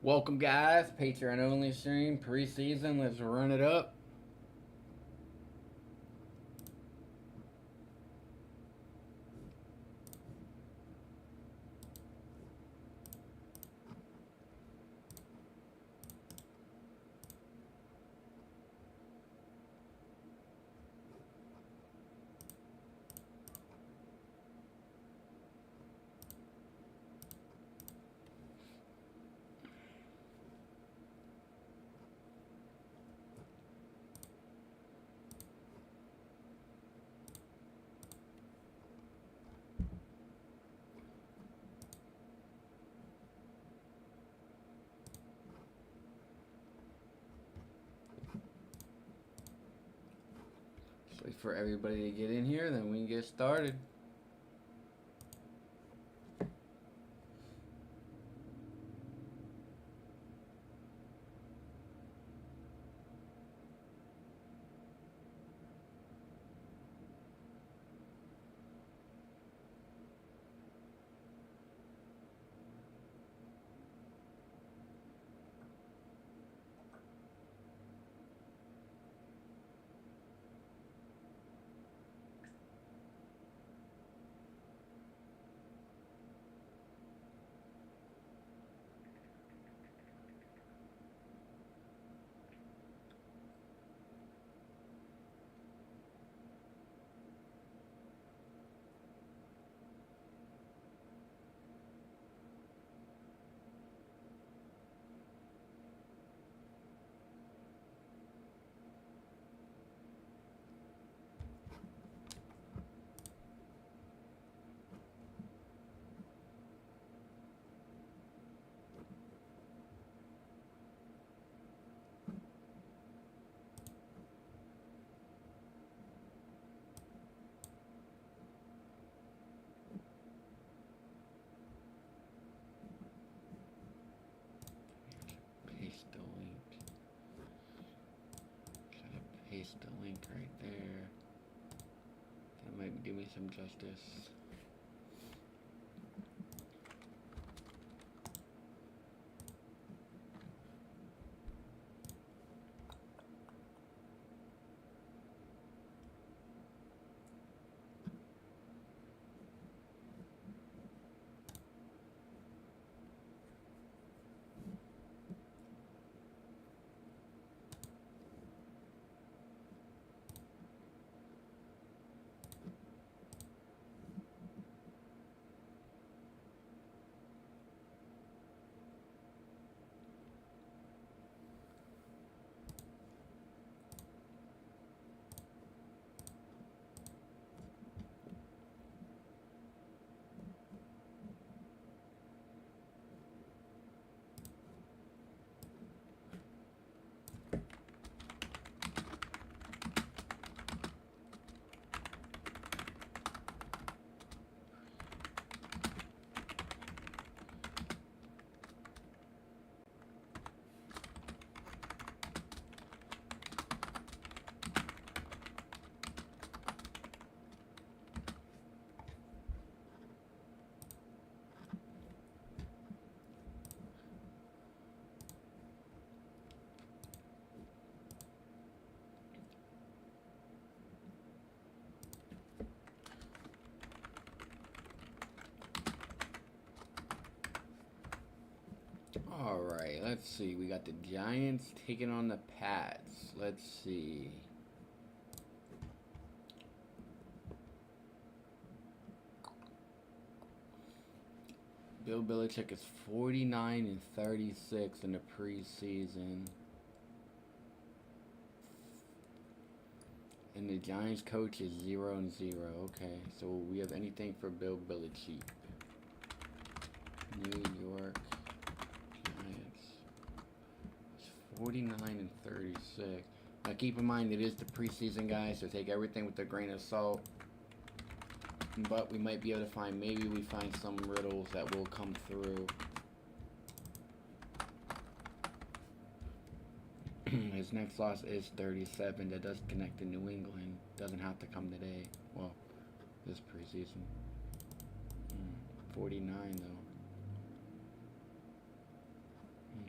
Welcome, guys. Patreon only stream preseason. Let's run it up. Just wait for everybody to get in here, then we can get started. Paste the link. Try to paste the link right there. That might give me some justice. Alright, let's see. We got the Giants taking on the Pats. Let's see. Bill Belichick is 49-36 in the preseason. And the Giants coach is 0-0. Okay, so we have anything for Bill Belichick. New York Giants. It's 49-36. Now keep in mind it is the preseason, guys, so take everything with a grain of salt. But we might be able to find, maybe we find some riddles that will come through. His next loss is 37. That does connect to New England. Doesn't have to come today. Well, this preseason. 49 though.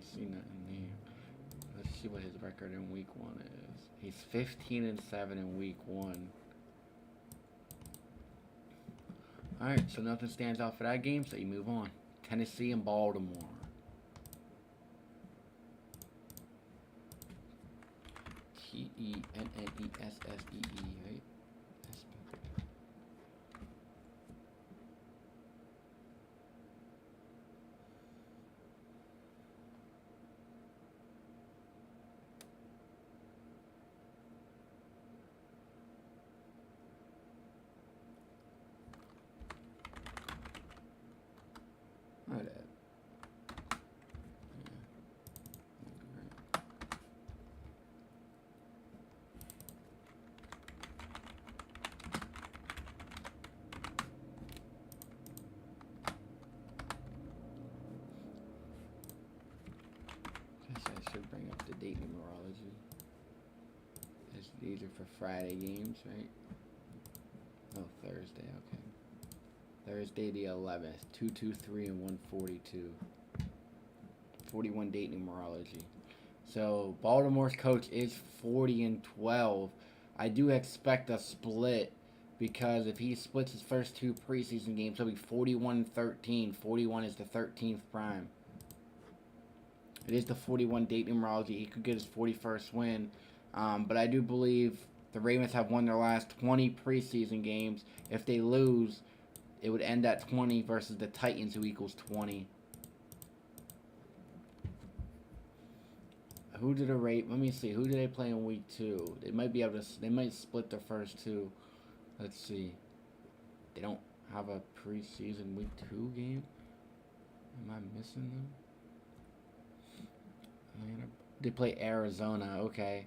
see nothing there. Let's see what his record in week 1 is. He's 15-7 in week 1. Alright, so nothing stands out for that game, so you move on. Tennessee and Baltimore. Tennessee, right? Alright. I should bring up the date numerology. These are for Friday games, right? Oh, Thursday, okay. Thursday the 11th, 223 and 142. 41 date numerology. So Baltimore's coach is 40-12. I do expect a split because if he splits his first 2 preseason games, he'll be 41-13. 41 is the 13th prime. It is the 41 date numerology. He could get his 41st win. But I do believe the Ravens have won their last 20 preseason games. If they lose, it would end at 20 versus the Titans, who equals 20. Who did let me see. Who did they play in week 2? They might be able to. They might split the first 2. Let's see. They don't have a preseason week 2 game. Am I missing them? They play Arizona. Okay.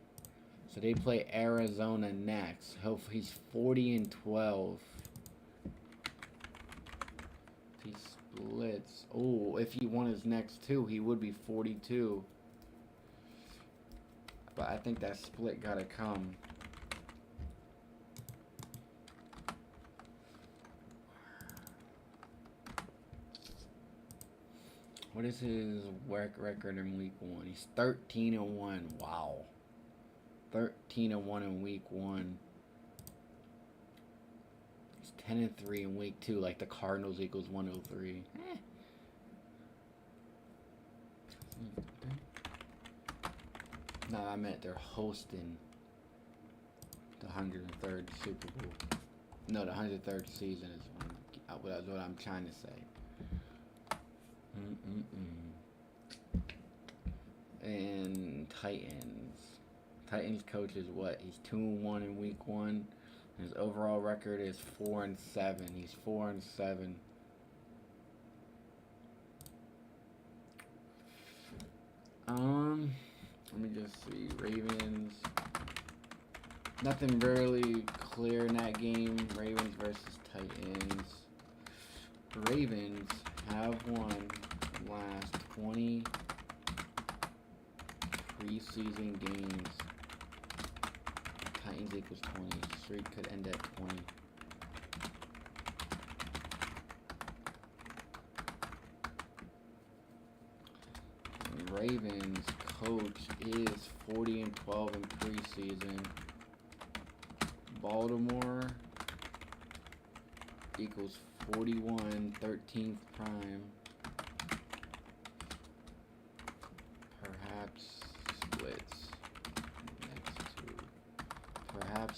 So they play Arizona next. He's 40-12. He splits. Oh, if he won his next 2, he would be 42. But I think that split gotta come. What is his record in week 1? He's 13-1. Wow. 13-1 in week 1. He's 10-3 in week 2, like the Cardinals equals 103. No, I meant they're hosting the 103rd Super Bowl. No, the 103rd season is what I'm trying to say. And Titans coach is what? He's 2-1 in week 1. His overall record is 4-7. He's 4-7. Let me just see. Ravens. Nothing really clear in that game. Ravens versus Titans. Ravens have won the last 20 preseason games. Titans equals 20. Streak could end at 20. Ravens coach is 40-12 in preseason. Baltimore equals 41, 13th prime. Perhaps splits next 2. Perhaps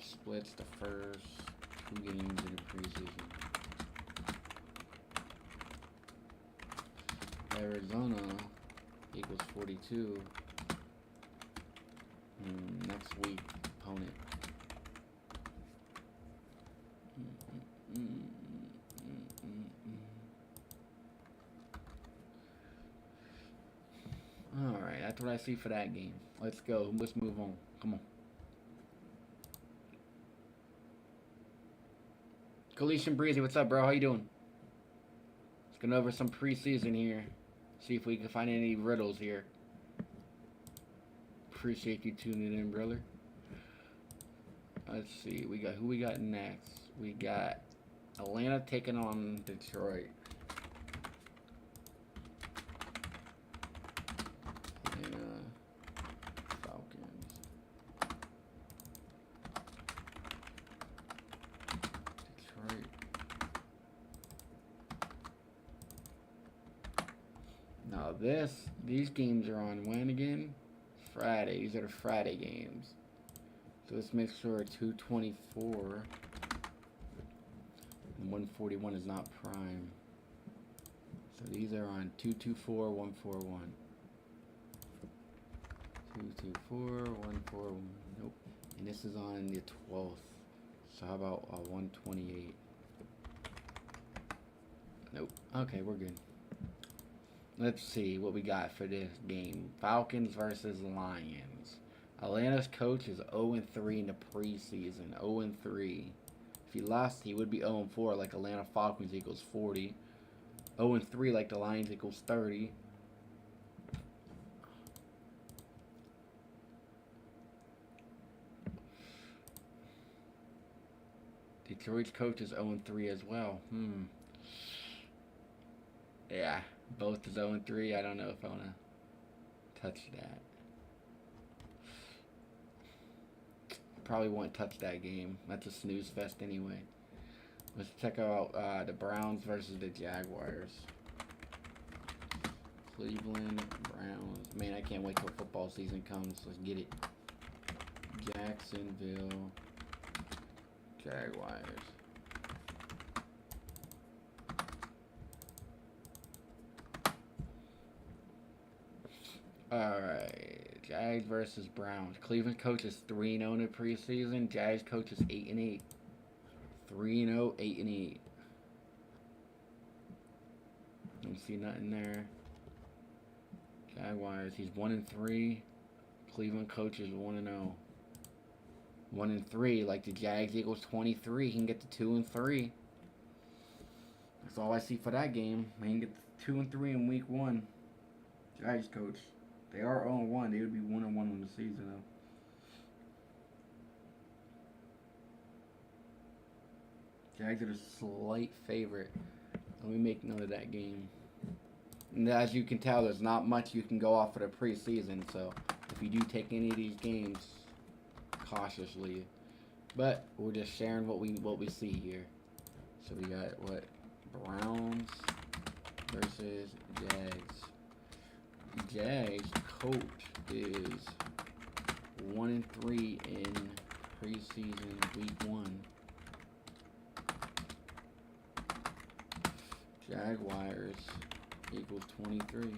splits the first 2 games in the preseason. Arizona equals 42. Next week opponent. Alright, that's what I see for that game. Let's go. Let's move on. Come on. Galician Breezy, what's up, bro? How you doing? Let's go over some preseason here. See if we can find any riddles here. Appreciate you tuning in, brother. Let's see. Who we got next? We got Atlanta taking on Detroit. Now these games are on when again? Friday. These are the Friday games. So let's make sure 224 and 141 is not prime. So these are on 224, 141. 224, 141. Nope. And this is on the 12th. So how about 128? Nope. Okay, we're good. Let's see what we got for this game. Falcons versus Lions. Atlanta's coach is 0-3 in the preseason. 0-3. If he lost, he would be 0-4 like Atlanta Falcons equals 40. 0-3 like the Lions equals 30. Detroit's coach is 0-3 as well. Yeah, both is 0-3. I don't know if I want to touch that. Probably won't touch that game. That's a snooze fest anyway. Let's check out the Browns versus the Jaguars. Cleveland Browns. Man, I can't wait till football season comes. Let's get it. Jacksonville Jaguars. Alright. Jags versus Browns. Cleveland coach is 3-0 in the preseason. Jags coach is 8-8. 3-0, 8-8. Don't see nothing there. Jaguars, he's 1-3. Cleveland coach is 1-0. 1-3, like the Jags equals 23. He can get to 2-3. That's all I see for that game. He can get to 2-3 in week 1. Jags coach. They are 0-1. They would be 1-1 in the season though. Jags are the slight favorite. Let me make note of that game. And as you can tell, there's not much you can go off of the preseason. So if you do take any of these games, cautiously. But we're just sharing what we see here. So we got what? Browns versus Jags. Jags coach is 1-3 in preseason week 1. Jaguars equals 23.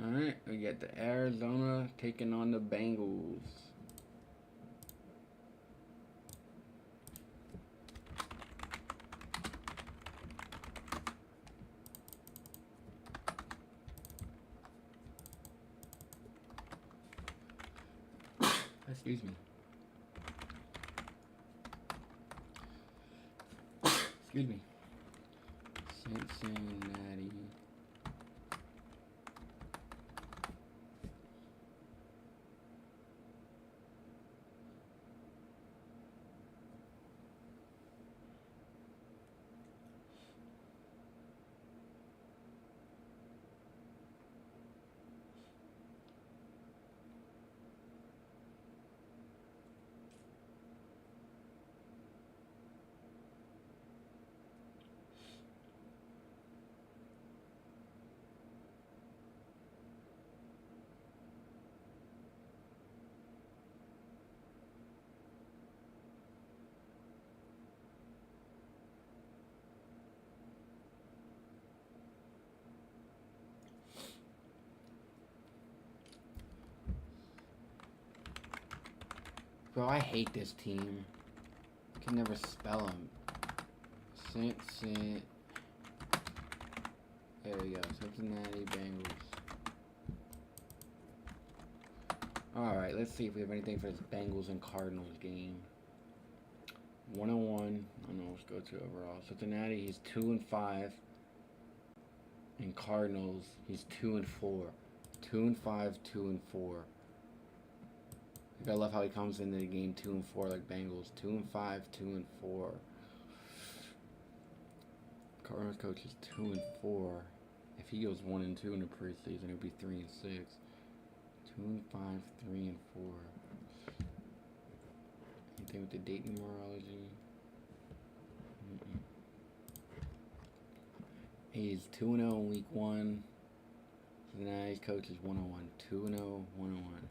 Alright, we got the Arizona taking on the Bengals. Excuse me. Excuse me. Cincinnati. Bro, I hate this team. I can never spell them. There we go. Cincinnati Bengals. Alright, let's see if we have anything for this Bengals and Cardinals game. 1-1. I don't know, let's go to overall. Cincinnati, he's 2-5. And Cardinals, he's 2-4. 2-5, 2-4. I love how he comes into the game 2-4 like Bengals. 2-5, 2-4. Cardinals coach is 2-4. If he goes 1-2 in the preseason, it'll be 3-6. 2-5, 3-4. Anything with the date numerology? He's 2-0 in week 1. Now his coach is 1-1. 2-0, 1-1.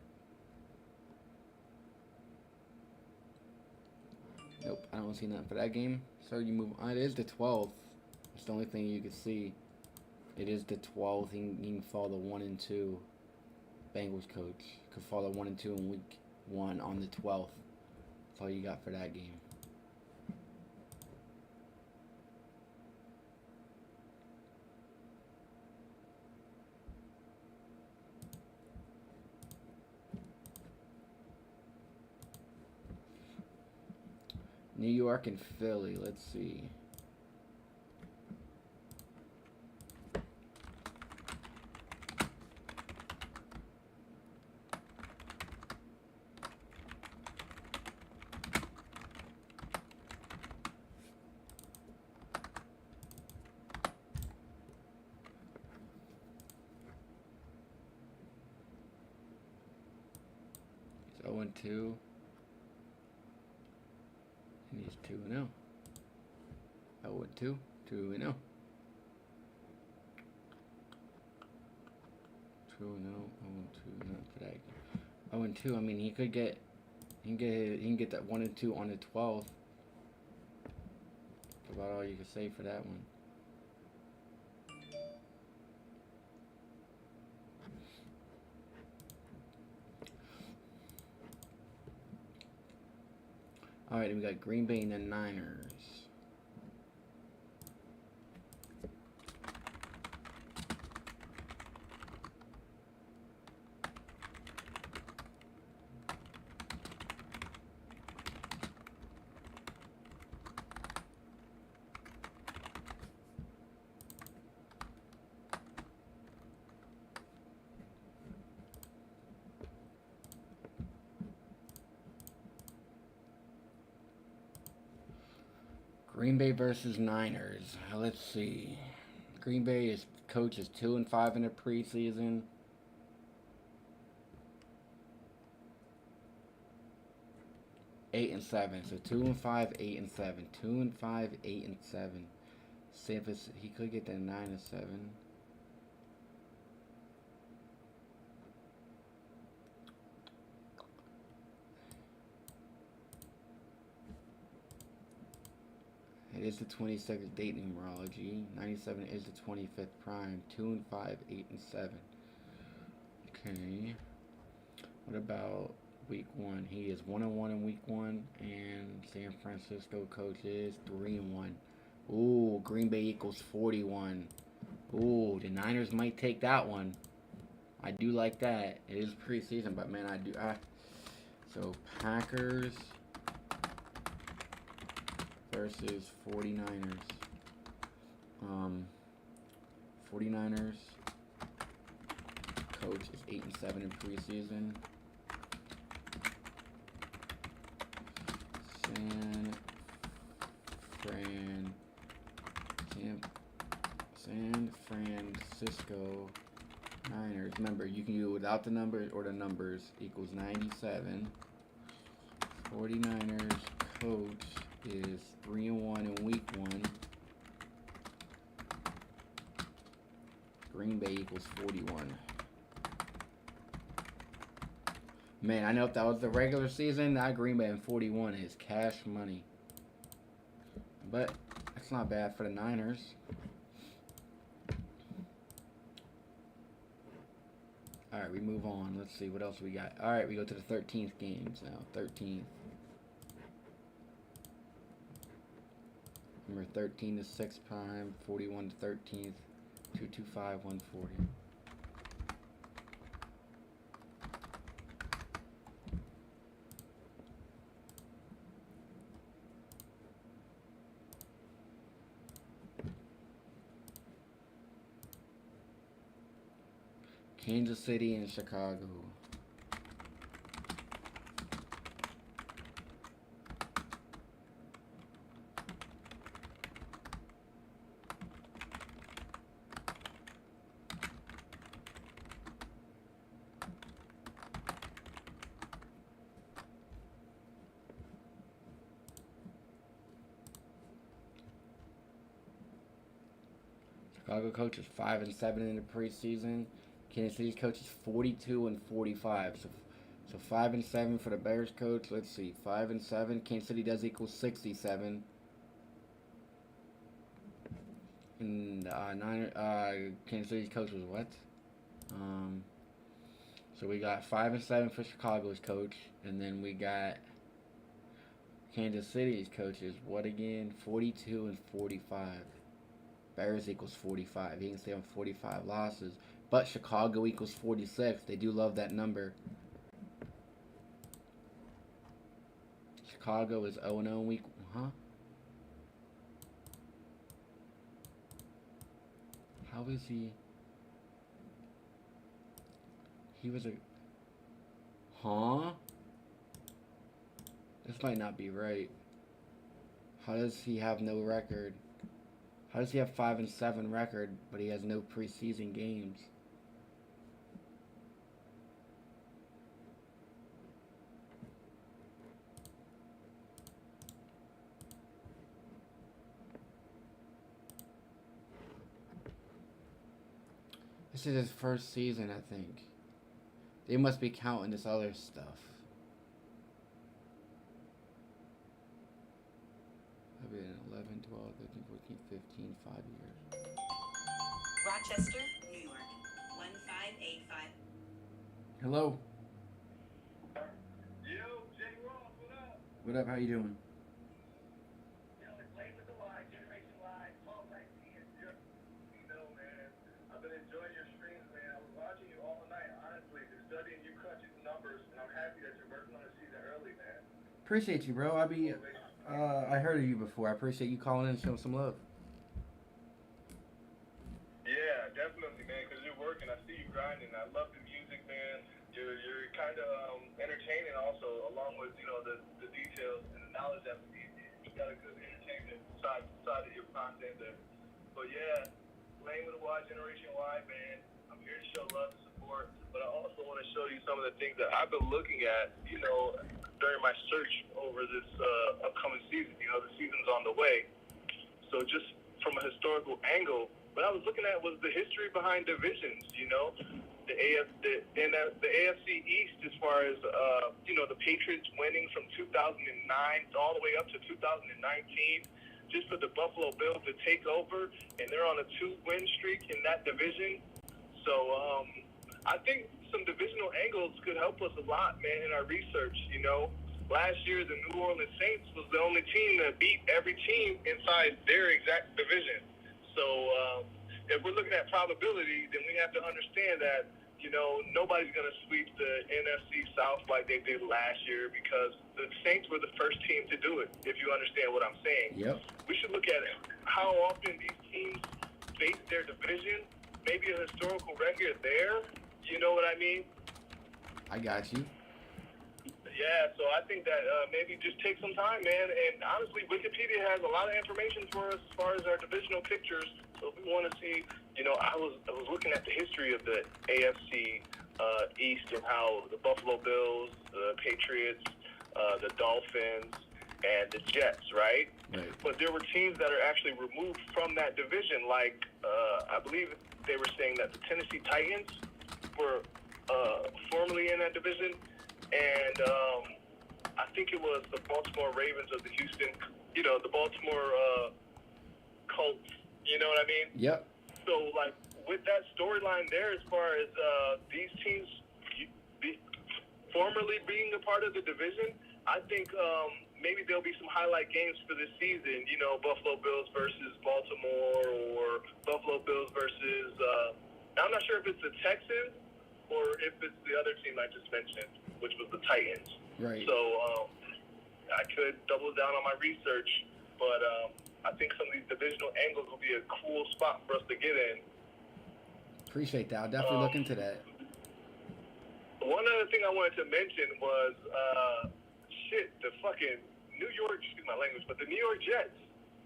Nope, I don't see nothing for that game. So you move on. It is the 12th. That's the only thing you can see. It is the 12th. He can fall the 1-2 Bengals coach. Could fall the 1-2 in week 1 on the 12th. That's all you got for that game. New York and Philly. Let's see. It's 0-2. And he's 2-0. 0-2, 2-0. 2-0, 0-2, not for that. 0-2. I mean, he can get that 1-2 on the 12th. That's about all you can say for that one. Alright, we got Green Bay and the Niners. Green Bay versus Niners. Let's see. Green Bay is coach is 2-5 in the preseason. Eight and 7. So 2-5, 8-7. 2-5, 8-7. See if it's he could get that 9-7. It is the 26th date numerology. 97 is the 25th prime. 2-5, 8-7. Okay. What about week 1? He is 1-1 in week 1, and San Francisco coach is 3-1. Ooh, Green Bay equals 41. Ooh, the Niners might take that one. I do like that. It is preseason, but man, so Packers versus 49ers. 49ers coach is 8-7 in preseason. San Francisco Niners. Remember, you can do it without the numbers or the numbers. Equals 97. 49ers coach is 3-1 in week 1. Green Bay equals 41. Man, I know if that was the regular season, that Green Bay in 41 is cash money. But that's not bad for the Niners. Alright, we move on. Let's see what else we got. Alright, we go to the 13th games now. 13th. Number 13 to 6 prime, 41 to 13th, 225, 140. Kansas City and Chicago. Chicago coach is 5-7 in the preseason. Kansas City's coach is 42 and 45. So 5-7 for the Bears coach. Let's see, 5-7. Kansas City does equal 67. And Kansas City's coach was what? So we got 5-7 for Chicago's coach, and then we got Kansas City's coach is what again? 42 and 45. Bears equals 45. He can stay on 45 losses. But Chicago equals 46. They do love that number. Chicago is 0-0 in week. Huh? How is he? He was a. Huh? This might not be right. How does he have no record? How does he have 5-7 record, but he has no preseason games? This is his first season, I think. They must be counting this other stuff. I've been 11, 12, 13, 14, 15, 5 years. Rochester, New York, 1585. Hello. Yo, J. Ross, what up? What up? How you doing? Yo, it's late with the line, Generation Live, Paul Lexi, and Jeff. You know, man, I've been enjoying your streams, man. I was watching you all night, honestly, just studying you crunching the numbers, and I'm happy that you're working on the season early, man. Appreciate you, bro. I heard of you before. I appreciate you calling in and showing some love. Yeah, definitely, man, because you're working. I see you grinding. I love the music, man. You're kind of entertaining also, along with, you know, the details and the knowledge that we need. You got a good entertainment side of your content there. But yeah, playing with a Y, Generation Y, man. I'm here to show love and support, but I also want to show you some of the things that I've been looking at, you know, during my search over this upcoming season. You know, the season's on the way. So just from a historical angle, what I was looking at was the history behind divisions, you know, the AFC East, as far as, you know, the Patriots winning from 2009 all the way up to 2019, just for the Buffalo Bills to take over, and they're on a 2-win streak in that division. So I think some divisional angles could help us a lot, man, in our research, you know. Last year, the New Orleans Saints was the only team that beat every team inside their exact division. So if we're looking at probability, then we have to understand that, you know, nobody's going to sweep the NFC South like they did last year, because the Saints were the first team to do it, if you understand what I'm saying. Yep. We should look at how often these teams face their division, maybe a historical record there. You know what I mean? I got you. Yeah, so I think that maybe just take some time, man. And honestly, Wikipedia has a lot of information for us as far as our divisional pictures. So if we want to see, you know, I was looking at the history of the AFC East and how the Buffalo Bills, the Patriots, the Dolphins, and the Jets, right? Right. But there were teams that are actually removed from that division. Like, I believe they were saying that the Tennessee Titans were formerly in that division. And I think it was the Baltimore Ravens of the Houston, you know, the Baltimore Colts, you know what I mean? Yep. So, like, with that storyline there, as far as these teams formerly being a part of the division, I think maybe there'll be some highlight games for this season. You know, Buffalo Bills versus Baltimore, or Buffalo Bills versus. I'm not sure if it's the Texans or if it's the other team I just mentioned, which was the Titans. Right. So I could double down on my research, but I think some of these divisional angles will be a cool spot for us to get in. Appreciate that. I'll definitely look into that. One other thing I wanted to mention was, the fucking New York, excuse my language, but the New York Jets.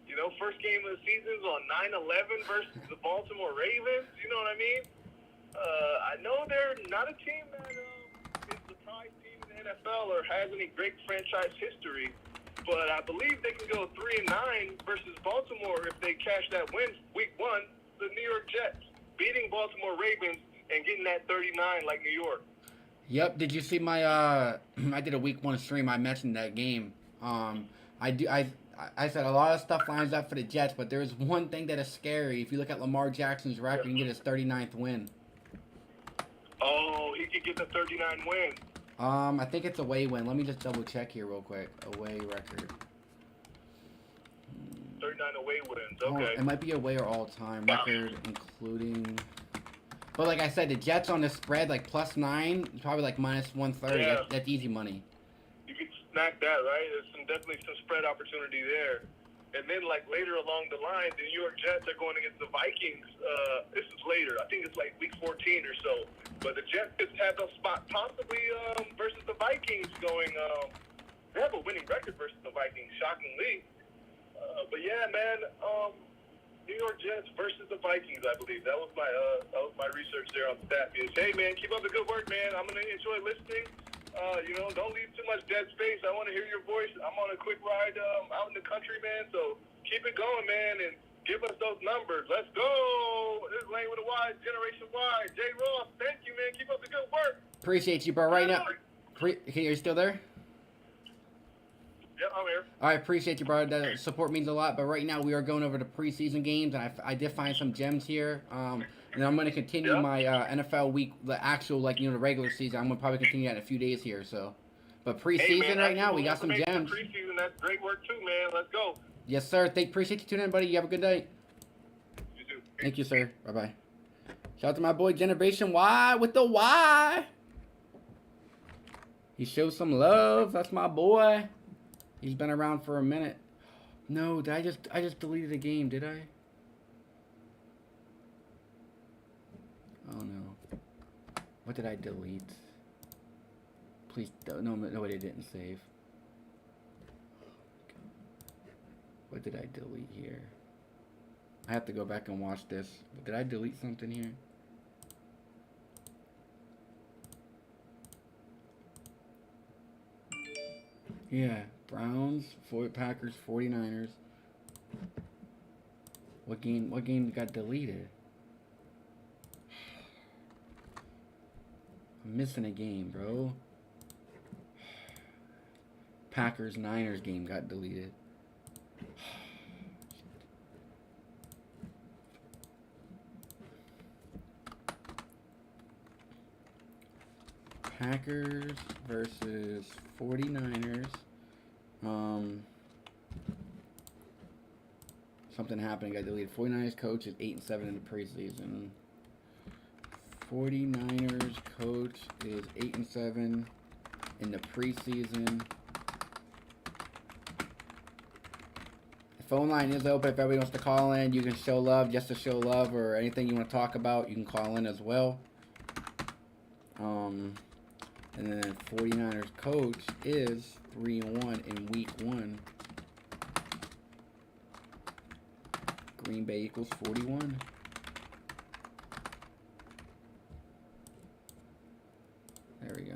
You know, first game of the season's on 9/11 versus the Baltimore Ravens. You know what I mean? I know they're not a team that is the prize team in the NFL or has any great franchise history, but I believe they can go 3-9 versus Baltimore if they cash that win week 1. The New York Jets beating Baltimore Ravens and getting that 39 like New York. Yep. Did you see my I did a week 1 stream. I mentioned that game. I said a lot of stuff lines up for the Jets, but there's one thing that is scary. If you look at Lamar Jackson's record, you can get his 39th win. Oh, he could get the 39 win. I think it's away win. Let me just double check here real quick. Away record. 39 away wins. Okay. It might be away or all time record, including. But like I said, the Jets on the spread like +9, probably like -130. Yeah. That's easy money. You could snack that, right? There's definitely some spread opportunity there. And then like later along the line, the New York Jets are going against the Vikings. This is later. I think it's like week 14 or so. But the Jets just have a spot possibly versus the Vikings going. They have a winning record versus the Vikings, shockingly. But yeah, man, New York Jets versus the Vikings, I believe. That was my research there on the stat page. Hey, man, keep up the good work, man. I'm gonna enjoy listening. Don't leave too much dead space. I want to hear your voice. I'm on a quick ride out in the country, man. So keep it going, man, and give us those numbers. Let's go. This is Lane with a Y, Generation Y. Jay Ross, thank you, man. Keep up the good work. Appreciate you, bro. Right now, okay, are you still there? Yeah, I'm here. All right, appreciate you, bro. The support means a lot. But right now, we are going over the preseason games, and I did find some gems here. And I'm going to continue my NFL week, the actual, the regular season. I'm going to probably continue that in a few days here. So, but preseason right now, we got some gems. Preseason, that's great work too, man. Let's go. Yes, sir. Appreciate you tuning in, buddy. You have a good night. You too. Thank you, sir. Bye-bye. Shout out to my boy Generation Y with the Y. He shows some love. That's my boy. He's been around for a minute. No, I just deleted the game, did I? Oh no. What did I delete? Please, no, it didn't save. What did I delete here? I have to go back and watch this. Did I delete something here? Yeah, Browns, Packers, 49ers. What game got deleted? I'm missing a game, bro. Packers, Niners game got deleted. Packers versus 49ers. Something happened. Got deleted. 49ers coach is 8-7 in the preseason. 49ers coach is 8-7 in the preseason. The phone line is open if everybody wants to call in. You can show love, just to show love, or anything you want to talk about. You can call in as well. And then 49ers coach is 3-1 in week 1. Green Bay equals 41. There we go.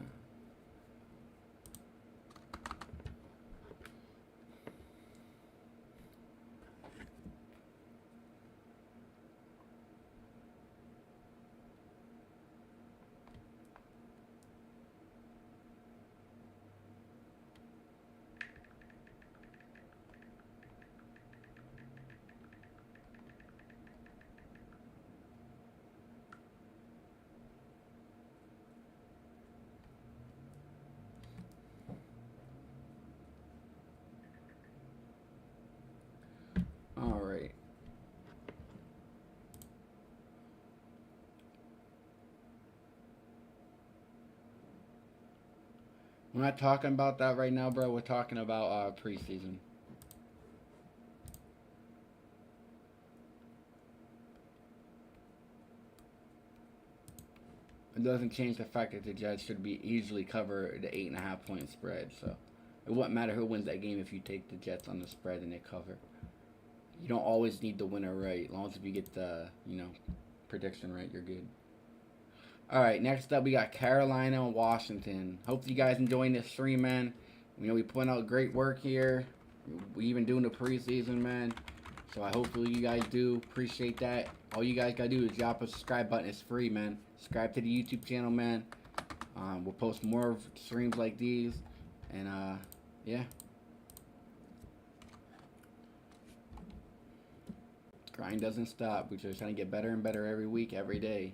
We're not talking about that right now, bro. We're talking about preseason. It doesn't change the fact that the Jets should be easily cover the 8.5-point spread. So it wouldn't matter who wins that game if you take the Jets on the spread and they cover. You don't always need the winner right. As long as if you get the prediction right, you're good. All right, next up we got Carolina and Washington. Hope you guys enjoying this stream, man. We putting out great work here. We even doing the preseason, man. So I hopefully you guys do appreciate that. All you guys gotta do is drop a subscribe button. It's free, man. Subscribe to the YouTube channel, man. We'll post more streams like these, and yeah. Grind doesn't stop. We're just trying to get better and better every week, every day.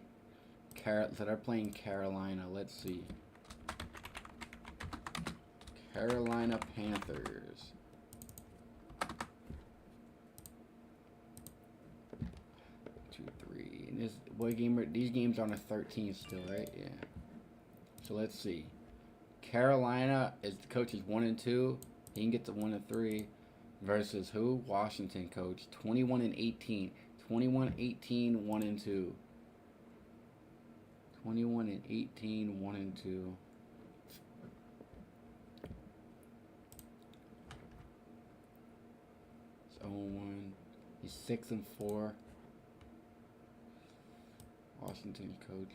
So they're playing Carolina. Let's see. Carolina Panthers. 2, 3. And these games are on the 13th still, right? Yeah. So let's see. Carolina is the coach is 1-2. He can get to 1-3. Versus who? Washington coach. 21-18. 21-18, 1-2. 21-18, 1-2. It's 0-1. He's 6-4. Washington coach.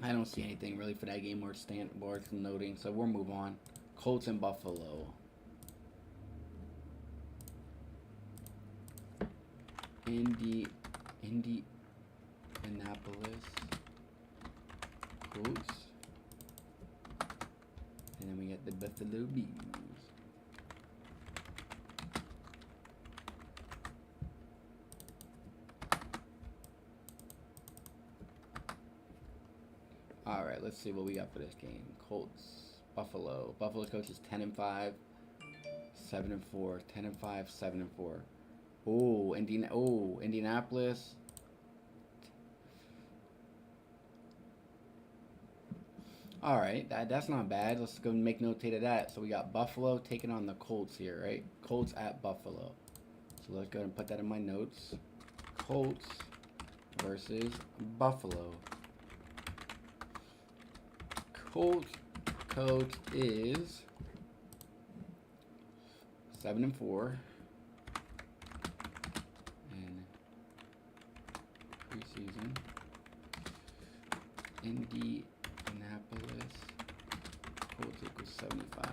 I don't see anything really for that game worth noting, so we'll move on. Colts and Buffalo. Indianapolis. Colts. And then we got the Buffalo Bills. Alright, let's see what we got for this game. Colts. Buffalo. Buffalo's coach is 10-5, 7-4. 10-5, 7-4. Indianapolis. Alright, that's not bad. Let's go make notate of that. So we got Buffalo taking on the Colts here, right? Colts at Buffalo. So let's go ahead and put that in my notes. Colts versus Buffalo. Colts coach is 7-4. And preseason. Indianapolis. Colts equals 75.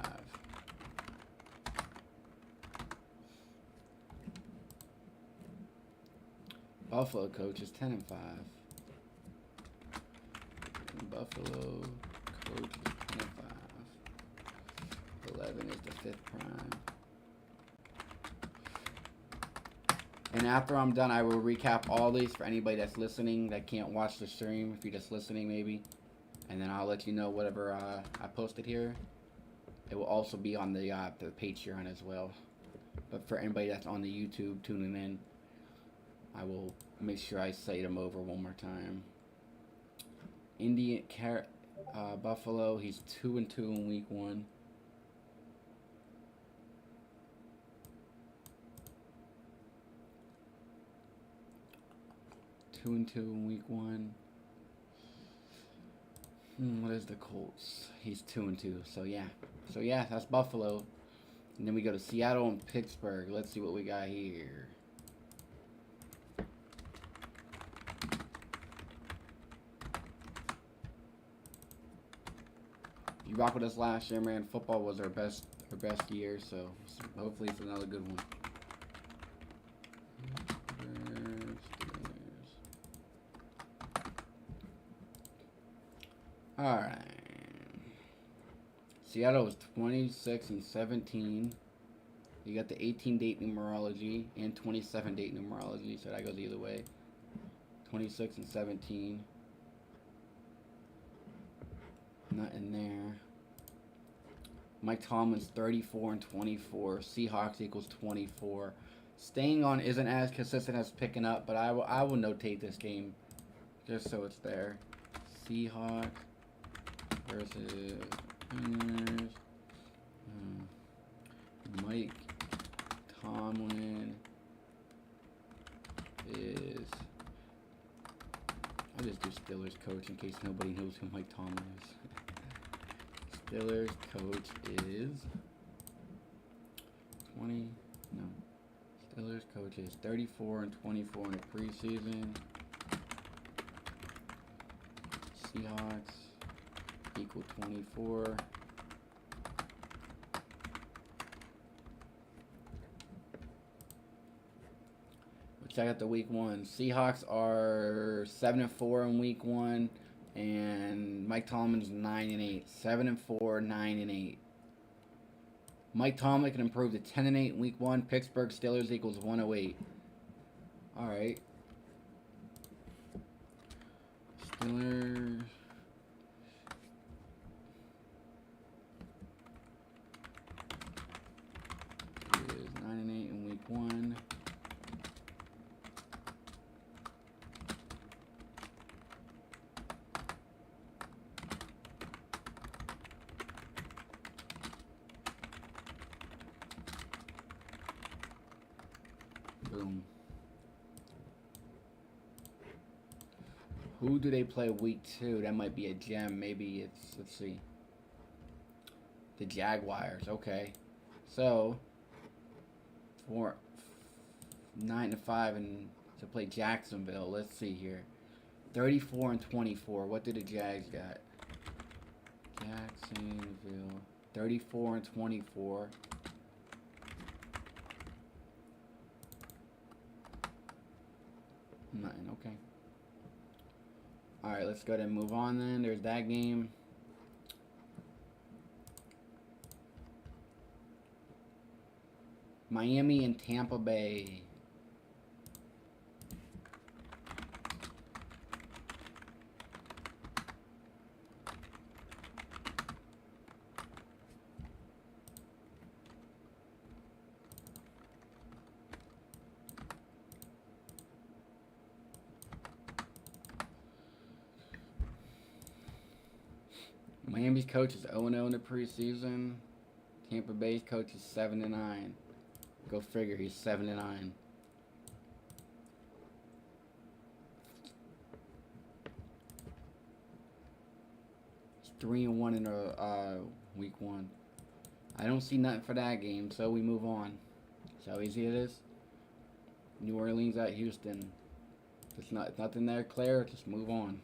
Buffalo coach is 10-5. Buffalo coach is 10-5. 11 is the 5th prime. And after I'm done, I will recap all these for anybody that's listening that can't watch the stream. If you're just listening, maybe. And then I'll let you know whatever I posted here. It will also be on the Patreon as well. But for anybody that's on the YouTube tuning in, I will make sure I say them over one more time. Buffalo, he's 2-2 in week 1. Two and 2 in week 1. What is the Colts? He's 2-2. So yeah, that's Buffalo. And then we go to Seattle and Pittsburgh. Let's see what we got here. You rock with us last year, man. Football was our best year, so hopefully it's another good one. All right. Seattle was 26-17. You got the 18-date numerology and 27-date numerology, so that goes either way. 26-17. Nothing there. Mike Tomlin's 34-24. Seahawks equals 24. Staying on isn't as consistent as picking up, but I will notate this game just so it's there. Seahawks versus Niners. Mike Tomlin is. I'll just do Steelers coach in case nobody knows who Mike Tomlin is. Steelers coach is 20. No. Steelers coach is 34 and 24 in the preseason. Seahawks equal 24. Check out the week 1. Seahawks are 7-4 in week 1, and Mike Tomlin's 9-8. 7-4, 9-8. Mike Tomlin can improve to 10-8 in week 1. Pittsburgh Steelers equals 108. All right. Steelers. Is 9-8 in week 1. Boom. Who do they play week 2? That might be a gem. Maybe it's, let's see. The Jaguars. Okay. So, 9-5 and to play Jacksonville. Let's see here. 34 and 24. What did the Jags got? Jacksonville. 34 and 24. Nothing, okay. Alright, let's go ahead and move on then. There's that game. Miami and Tampa Bay. Miami's coach is 0-0 in the preseason. Tampa Bay's coach is 7-9. Go figure, he's 7-9. He's 3-1 in week 1. I don't see nothing for that game, so we move on. See how easy it is? New Orleans at Houston. If it's nothing there, Claire, just move on.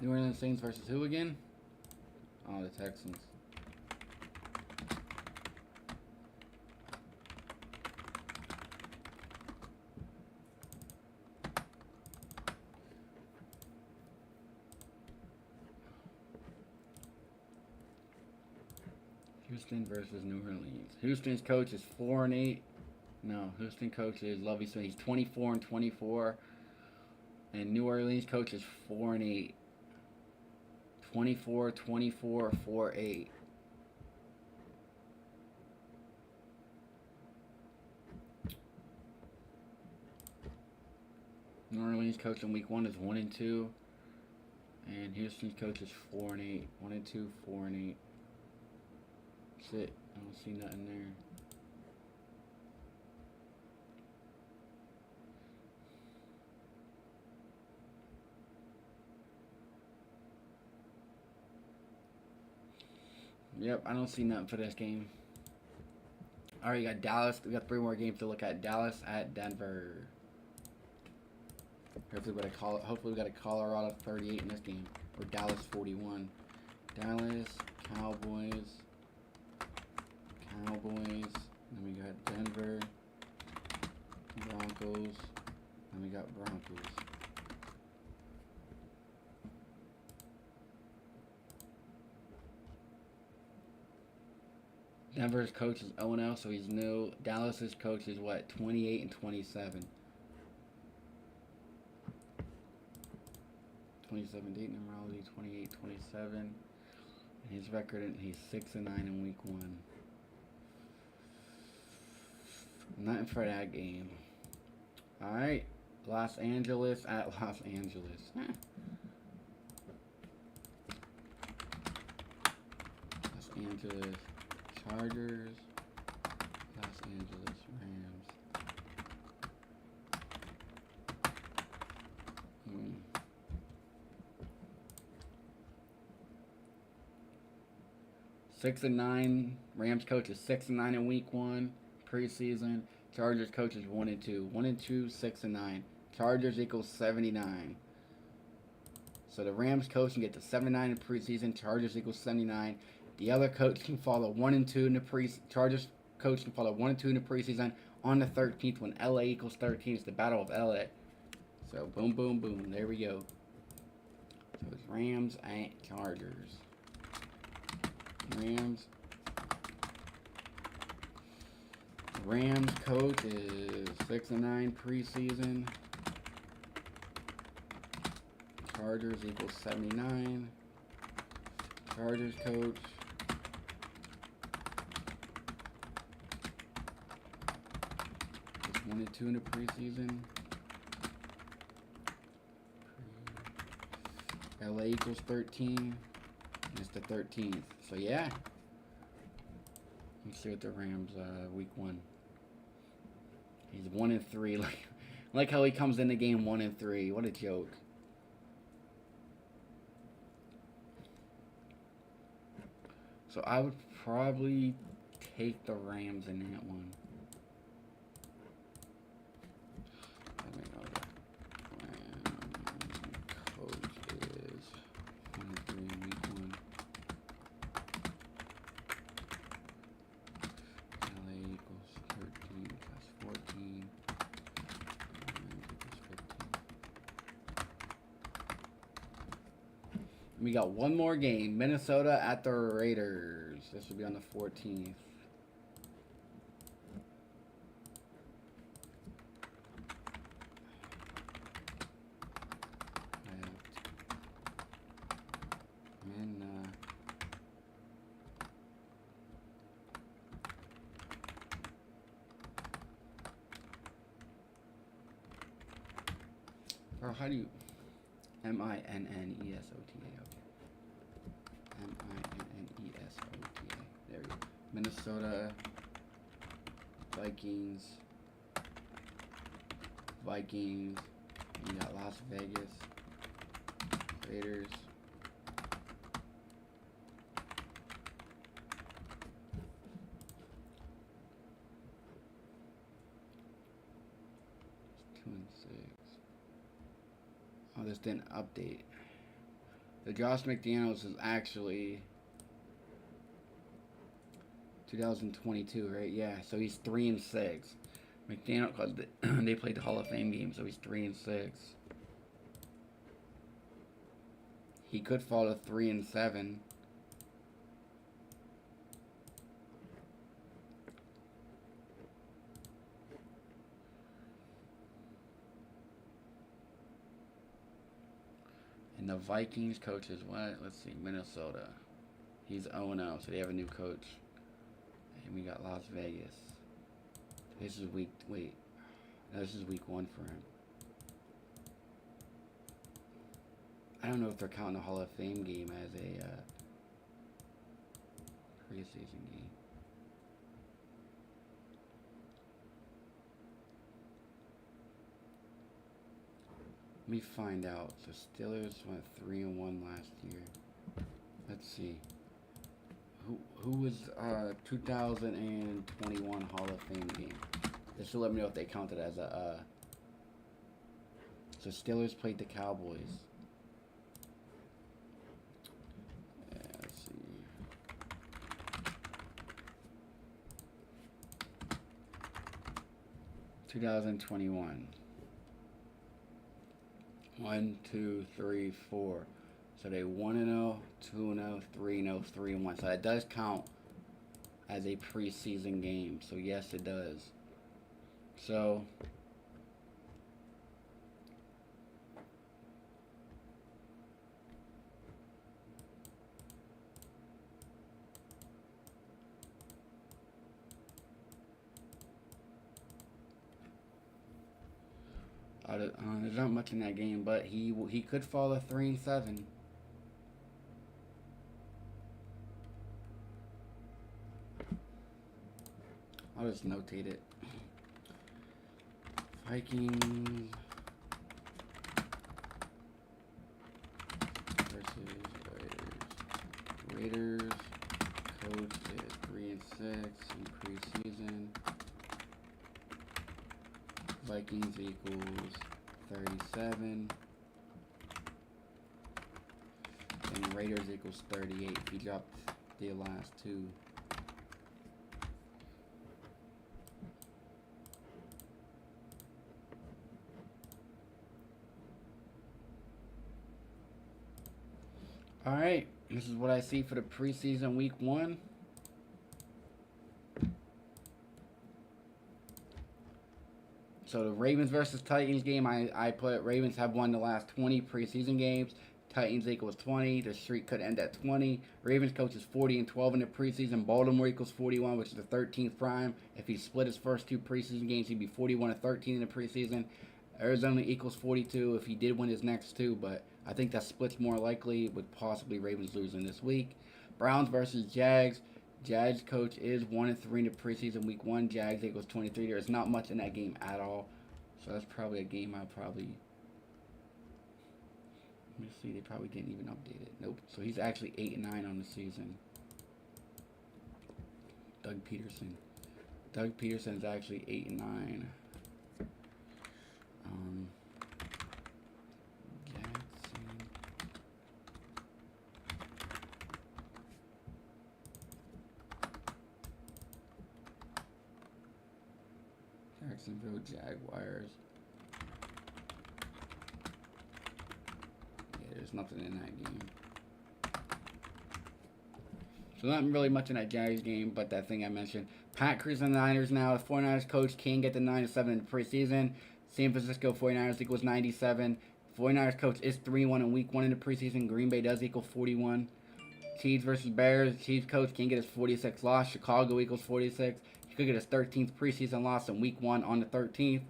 New Orleans Saints versus who again? Oh, the Texans. Houston versus New Orleans. Houston's coach is 4-8. No, Houston coach is Lovie Smith. He's 24 and 24. And New Orleans coach is 4-8. 24, 24, 4-8. New Orleans coach in week 1 is 1-2. And Houston's coach is 4-8. 1-2, 4-8. That's it. I don't see nothing there. Yep, I don't see nothing for this game. Alright, you got Dallas. We got 3 more games to look at. Dallas at Denver. Hopefully we got a Colorado 38 in this game. Or Dallas 41. Dallas, Cowboys. Then we got Denver. Broncos. Then we got Broncos. Denver's coach is 0-0, so he's new. Dallas's coach is what? 28 and 27. 27 date numerology, 28, 27. And his record, he's 6-9 in week 1. Nothing for that game. Alright. Los Angeles at Los Angeles. Los Angeles Chargers. Los Angeles Rams. 6-9. Rams coach is 6-9 in week 1 preseason. Chargers coach is 1-2. 1-2, 6-9. Chargers equals 79. So the Rams coach can get to 79 in preseason. Chargers equals 79. The other coach can follow 1-2 in the Chargers coach can follow 1-2 in the preseason on the 13th when LA equals 13. It's the Battle of LA. So boom, boom, boom. There we go. So it's Rams and Chargers. Rams coach is 6-9 preseason. Chargers equals 79. Chargers coach. Is 1-2 in the preseason. LA equals 13. And it's the 13th. So yeah. Let's see what the Rams week 1. He's 1-3. Like how he comes in the game 1-3. What a joke. So I would probably take the Rams in that one. Rams coach is 1-3 in week 1. LA equals 13 plus 14. Rams equals 15. We got one more game. Minnesota at the Raiders. This will be on the 14th. Or how do you... Minnesota. Okay. Minnesota. There we go. Minnesota. Vikings. You got Las Vegas. Raiders. It's 2-6. Oh, this didn't update. The Josh McDaniels is actually 2022, right? Yeah, so he's 3-6. McDaniel, cause they played the Hall of Fame game, so he's 3-6. He could fall to 3-7. And the Vikings coach is what? Let's see, Minnesota. He's 0-0, so they have a new coach. And we got Las Vegas. This is week, no, this is week 1 for him. I don't know if they're counting the Hall of Fame game as a preseason game. Let me find out. So Steelers went 3-1 last year. Let's see. Who was 2021 Hall of Fame game? This will let me know if they counted as a. So Steelers played the Cowboys. Yeah, let's see. (2021). 1, 2, 3, 4. So they 1-0, 2-0, 3-0, 3-1. So that does count as a preseason game. So yes, it does. So There's not much in that game, but he could fall to 3-7. I'll just notate it. Vikings versus Raiders. Raiders coach is 3-6 in preseason. Vikings equals 37. And Raiders equals 38. He dropped the last two. Alright, this is what I see for the preseason week 1. So the Ravens versus Titans game, I put Ravens have won the last 20 preseason games. Titans equals 20. The streak could end at 20. Ravens coach is 40-12 in the preseason. Baltimore equals 41, which is the 13th prime. If he split his first two preseason games, he'd be 41-13 in the preseason. Arizona equals 42 if he did win his next two, but I think that split's more likely with possibly Ravens losing this week. Browns versus Jags. Jags coach is 1-3 in the preseason week 1. Jags equals 23. There's not much in that game at all. So that's probably a game I'll probably... Let me see, they probably didn't even update it. Nope. So he's actually 8-9 on the season. Doug Peterson. Doug Peterson is actually 8-9. Jacksonville Jaguars. Yeah, there's nothing in that game. So not really much in that Jags game, but that thing I mentioned. Packers and the Niners now. The 49ers coach can get the 9-7 in the preseason. San Francisco 49ers equals 97. 49ers coach is 3-1 in week 1 in the preseason. Green Bay does equal 41. Chiefs versus Bears. Chiefs coach can get his 46th loss. Chicago equals 46. He could get his 13th preseason loss in week 1 on the 13th.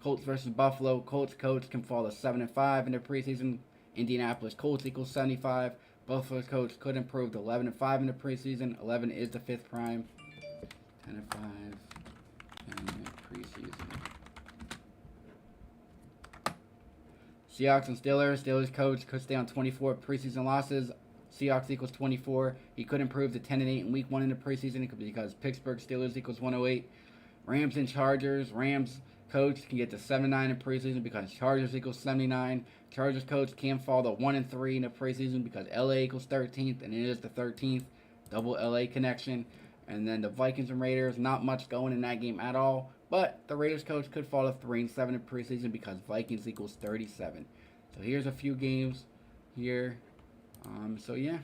Colts versus Buffalo. Colts coach can fall to 7-5 in the preseason. Indianapolis Colts equals 75. Buffalo coach could improve to 11-5 in the preseason. 11 is the 5th prime. 10-5 in the preseason. Seahawks and Steelers. Steelers coach could stay on 24 preseason losses. Seahawks equals 24. He could improve to 10-8 in week 1 in the preseason because Pittsburgh Steelers equals 108. Rams and Chargers. Rams coach can get to 7-9 in preseason because Chargers equals 79. Chargers coach can fall to 1-3 in the preseason because LA equals 13th and it is the 13th. Double LA connection. And then the Vikings and Raiders, not much going in that game at all. But the Raiders coach could fall to 3-7 in preseason because Vikings equals 37. So here's a few games here. So yeah.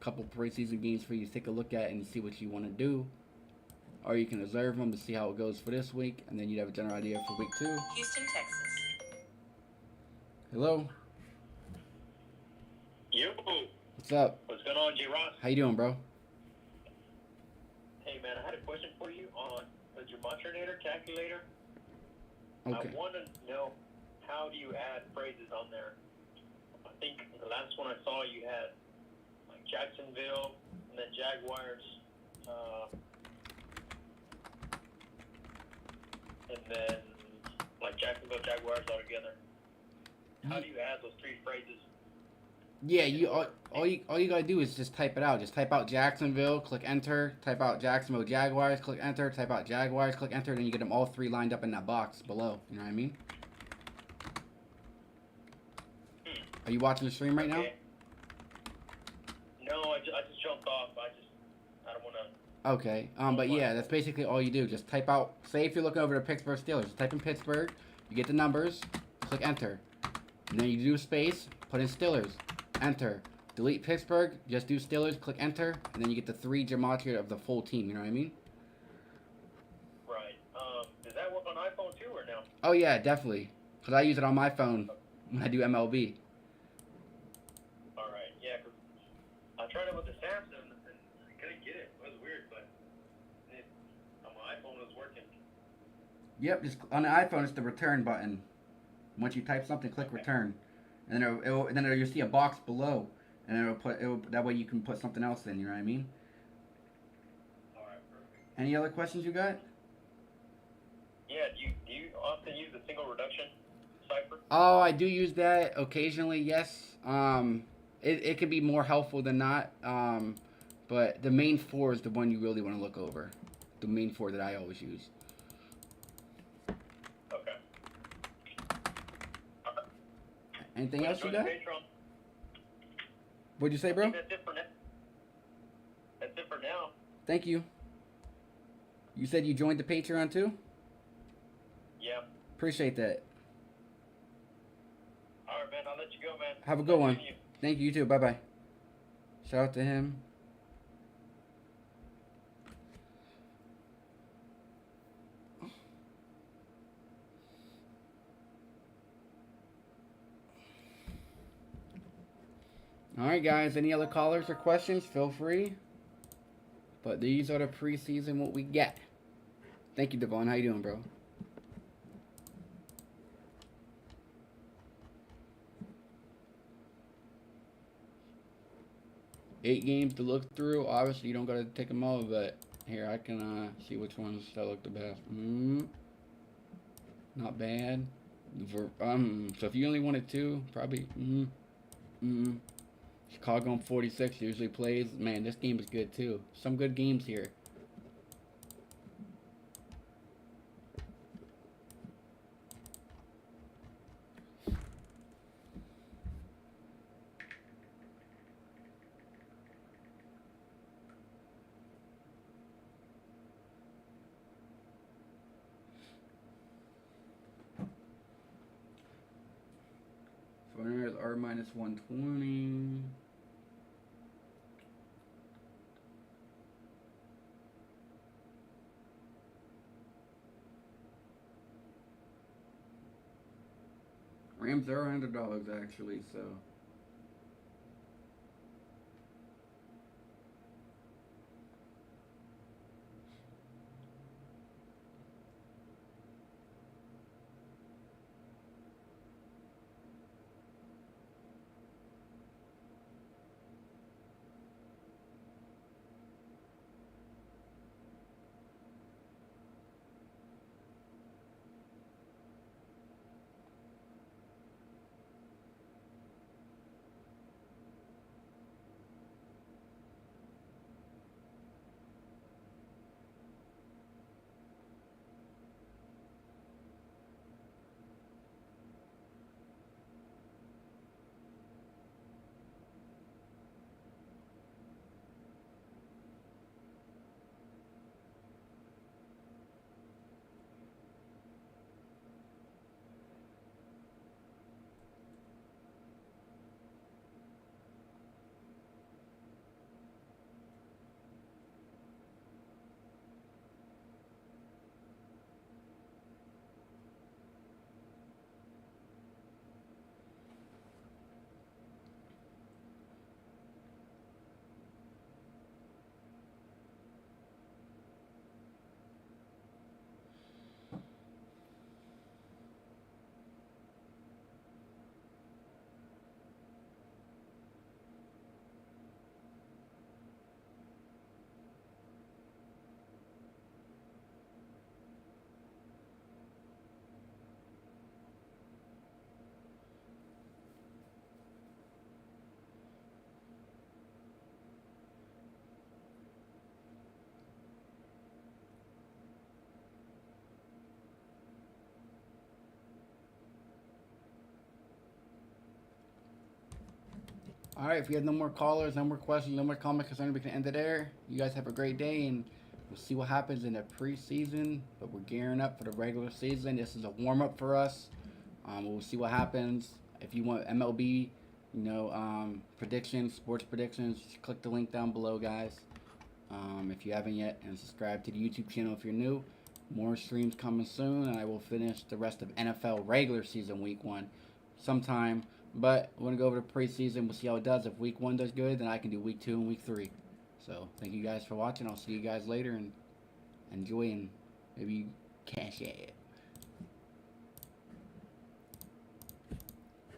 A couple preseason games for you to take a look at and see what you want to do. Or you can observe them to see how it goes for this week. And then you'd have a general idea for week 2. Houston, Texas. Hello? Yo. What's up? What's going on, J. Ross? How you doing, bro? Hey, man, I had a question for you on the demonstrator calculator. Okay. I want to know, how do you add phrases on there? I think the last one I saw you had like Jacksonville and then Jaguars, and then like Jacksonville Jaguars all together. How do you add those 3 phrases? Yeah, all you gotta do is just type it out. Just type out Jacksonville, click enter. Type out Jacksonville Jaguars, click enter. Type out Jaguars, click enter. Then you get them all 3 lined up in that box below. You know what I mean? Are you watching the stream right now? No, I just jumped off. I don't want to. Okay. But yeah, that's basically all you do. Just type out. Say if you're looking over the Pittsburgh Steelers, just type in Pittsburgh. You get the numbers. Click enter. And then you do space. Put in Steelers. Enter. Delete Pittsburgh. Just do Steelers. Click enter. And then you get the 3 gematria of the full team. You know what I mean? Right. Does that work on iPhone too or no? Oh yeah, definitely. Cause I use it on my phone when I do MLB. All right. Yeah. 'Cause I tried it with the Samsung and I couldn't get it. It was weird, but on my iPhone it was working. Yep, just on the iPhone, it's the return button. Once you type something, click return, and then you'll see a box below, and that way you can put something else in. You know what I mean? All right, perfect. Any other questions you got? Yeah, do you often use a single reduction cipher? Oh, I do use that occasionally. Yes. It can be more helpful than not. But the main four is the one you really want to look over. The main four that I always use. Okay. Anything else you Join the got? Patreon. What'd you say, I bro? think that's it for now. That's it for now. Thank you. You said you joined the Patreon too? Yeah. Appreciate that. All right, man. I'll let you go, man. Have a good one. Nice meeting you. Thank you, you too. Bye bye. Shout out to him. Alright, guys. Any other callers or questions? Feel free. But these are the preseason what we get. Thank you, Devon. How you doing, bro? Eight games to look through. Obviously, you don't gotta take them all, but here I can see which ones that look the best. Not bad. So if you only wanted two, probably. Chicago on 46 usually plays. Man, this game is good too. Some good games here. Foreigners R minus 120. Rams are underdogs actually, so. All right, if you have no more callers, no more questions, no more comments, concerning, we can end it there. You guys have a great day, and we'll see what happens in the preseason. But we're gearing up for the regular season. This is a warm up for us. We'll see what happens. If you want MLB, predictions, sports predictions, just click the link down below, guys. If you haven't yet, and subscribe to the YouTube channel if you're new. More streams coming soon, and I will finish the rest of NFL regular season week 1 sometime. But we're going to go over to preseason. We'll see how it does. If week 1 does good, then I can do week 2 and week 3. So thank you guys for watching. I'll see you guys later, and enjoy, and maybe cash it.